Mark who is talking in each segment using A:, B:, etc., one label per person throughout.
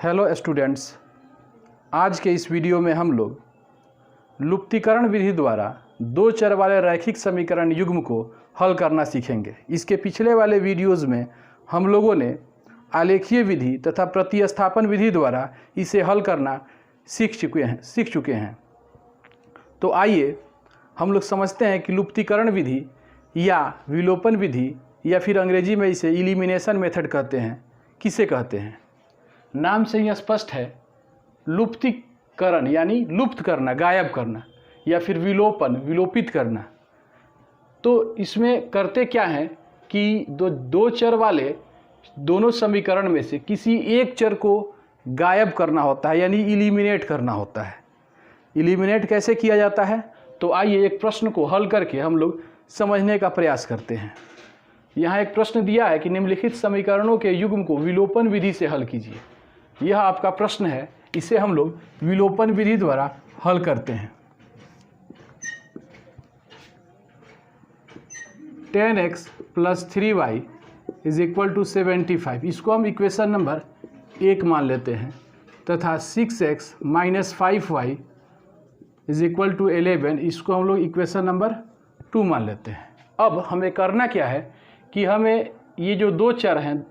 A: Hello students, आज के इस वीडियो में हम लोग लुप्तीकरण विधि द्वारा दो चर वाले रैखिक समीकरण युग्म को हल करना सीखेंगे। इसके पिछले वाले वीडियोज़ में हम लोगों ने आलेखीय विधि तथा प्रतिस्थापन विधि द्वारा इसे हल करना सीख चुके हैं। तो आइए हम लोग समझते हैं कि लुप्तीकरण विधि या विलोपन विधि या फिर अंग्रेजी में इसे इलिमिनेशन मेथड कहते हैं, किसे कहते हैं। नाम से ही स्पष्ट है, लुप्तीकरण यानी लुप्त करना, गायब करना, या फिर विलोपन, विलोपित करना। तो इसमें करते क्या है कि दो चर वाले दोनों समीकरण में से किसी एक चर को गायब करना होता है, यानी इलिमिनेट करना होता है। इलिमिनेट कैसे किया जाता है, तो आइए एक प्रश्न को हल करके हम लोग समझने का प्रयास करते हैं। यहाँ एक प्रश्न दिया है कि निम्नलिखित समीकरणों के युग्म को विलोपन विधि से हल कीजिए। यह आपका प्रश्न है, इसे हम लोग विलोपन विधि द्वारा हल करते हैं। 10x + 3y = 75, इसको हम इक्वेशन नंबर 1 मान लेते हैं, तथा 6x - 5y = 11, इसको हम लोग इक्वेशन नंबर 2 मान लेते हैं। अब हमें करना क्या है कि हमें ये जो दो चर हैं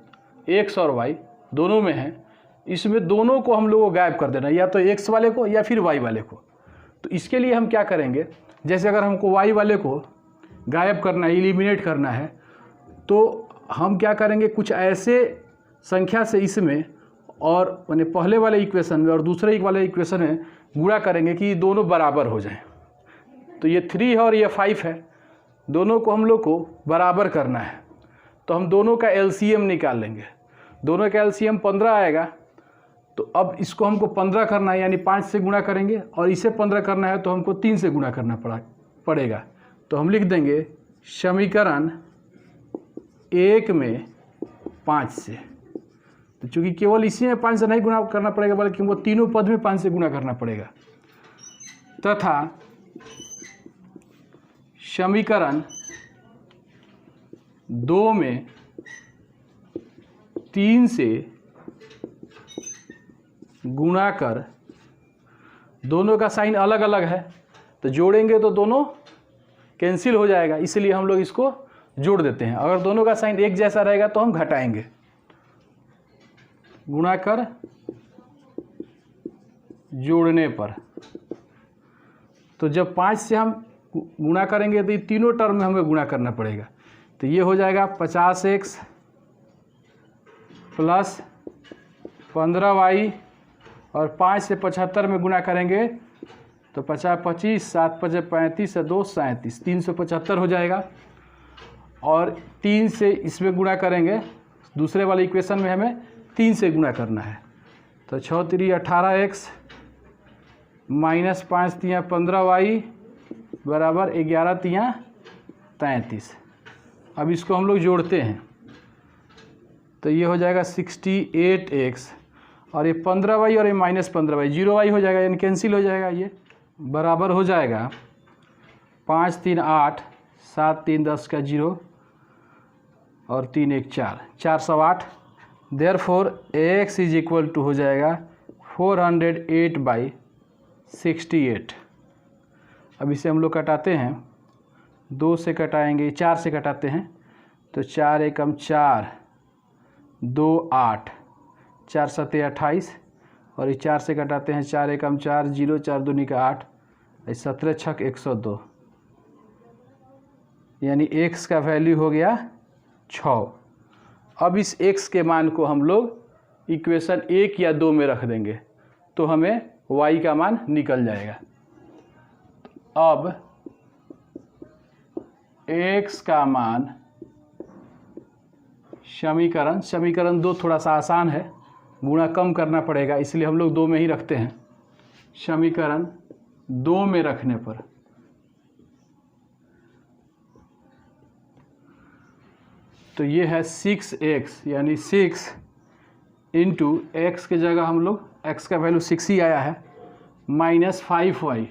A: x और y दोनों में हैं, इसमें दोनों को हम लोग को गायब कर देना, या तो x वाले को या फिर y वाले को। तो इसके लिए हम क्या करेंगे, जैसे अगर हमको y वाले को गायब करना है, इलिमिनेट करना है, तो हम क्या करेंगे, कुछ ऐसे संख्या से इसमें और मैंने पहले वाले इक्वेशन में और दूसरे वाले इक्वेशन में गुणा करेंगे कि दोनों बराबर हो जाएं। तो ये 3 है और ये 5 है, दोनों को हम लोग को बराबर करना है। तो हम दोनों का एलसीएम निकाल लेंगे, दोनों का एलसीएम 15 आएगा। तो अब इसको हमको 15 करना है, यानी 5 से गुणा करेंगे, और इसे 15 करना है तो हमको 3 से गुणा करना पड़ेगा। तो हम लिख देंगे समीकरण 1 में 5 से। तो चूँकि केवल इसी में 5 से नहीं गुणा करना पड़ेगा, बल्कि हमको तीनों पद में 5 से गुणा करना पड़ेगा, तथा समीकरण 2 में 3 से गुणा कर, दोनों का साइन अलग अलग है तो जोड़ेंगे तो दोनों कैंसिल हो जाएगा, इसलिए हम लोग इसको जोड़ देते हैं। अगर दोनों का साइन एक जैसा रहेगा तो हम घटाएंगे, गुणा कर जोड़ने पर। तो जब 5 से हम गुणा करेंगे तो ये तीनों टर्म में हमें गुणा करना पड़ेगा। तो ये हो जाएगा 50x + 15y, और 5 से 75 में गुणा करेंगे तो 50 25, 7 5 35 से 2 37, 375 हो जाएगा। और 3 से इसमें गुणा करेंगे, दूसरे वाले इक्वेशन में हमें 3 से गुणा करना है। तो 6 3 18x - 5 3 15y बराबर 11 3 33। अब इसको हम लोग जोड़ते हैं तो ये हो जाएगा 68x, और ये 15y और ये -15y 0y हो जाएगा, यानी कैंसिल हो जाएगा। ये बराबर हो जाएगा 5 3 8, 7 3 10 का 0, और 3 1 4, 408। देयरफॉर x = हो जाएगा 408/68। अब इसे हम लोग कटाते हैं, 2 से कटाएंगे, 4 से कटाते हैं, तो 4 एकम 4, 2 8, 4 7 28, और ये 4 से कटाते हैं, 4 एकम 4, 0 4 2 का 8, 17 6 102, यानी x का वैल्यू हो गया 6। अब इस x के मान को हम लोग इक्वेशन 1 या 2 में रख देंगे तो हमें y का मान निकल जाएगा। अब x का मान समीकरण 2 थोड़ा सा आसान है, गुणा कम करना पड़ेगा, इसलिए हम लोग 2 में ही रखते हैं। समीकरण 2 में रखने पर तो ये है 6x, यानी 6 × x की जगह हम लोग x का वैल्यू 6 ही आया है, -5y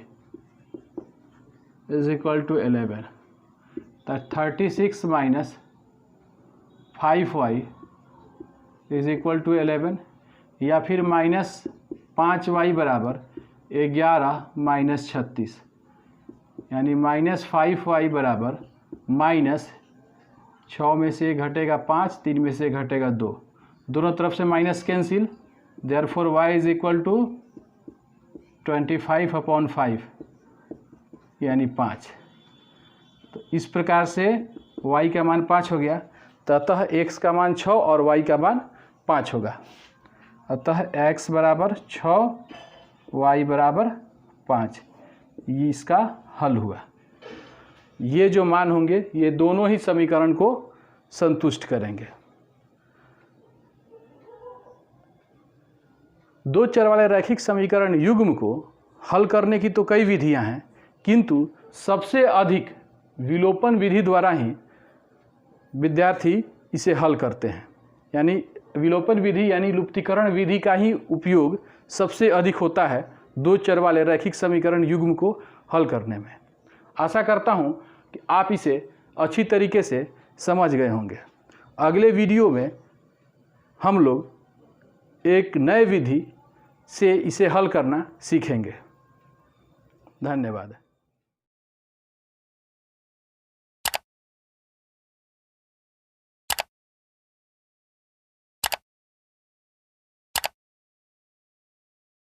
A: = 11। तो 36 - 5y = 11, या फिर -5y बराबर 11 माइनस 36, यानी -5y बराबर -6 में से घटेगा 5, 3 में से घटेगा 2, दोनों तरफ से minus cancel, therefore y is equal to 25/5 यानी 5। तो इस प्रकार से y का मान 5 हो गया, तो अतः x का मान 6 और y का मान 5 होगा। अतः x बराबर 6, y बराबर 5, ये इसका हल हुआ। ये जो मान होंगे ये दोनों ही समीकरण को संतुष्ट करेंगे। दो चर वाले रैखिक समीकरण युग्म को हल करने की तो कई विधियां हैं, किंतु सबसे अधिक विलोपन विधि द्वारा ही विद्यार्थी इसे हल करते हैं। यानी विलोपन विधि यानी लुप्तीकरण विधि का ही उपयोग सबसे अधिक होता है दो चर वाले रैखिक समीकरण युग्म को हल करने में। आशा करता हूं कि आप इसे अच्छी तरीके से समझ गए होंगे। अगले वीडियो में हम लोग एक नए विधि से इसे हल करना सीखेंगे। धन्यवाद।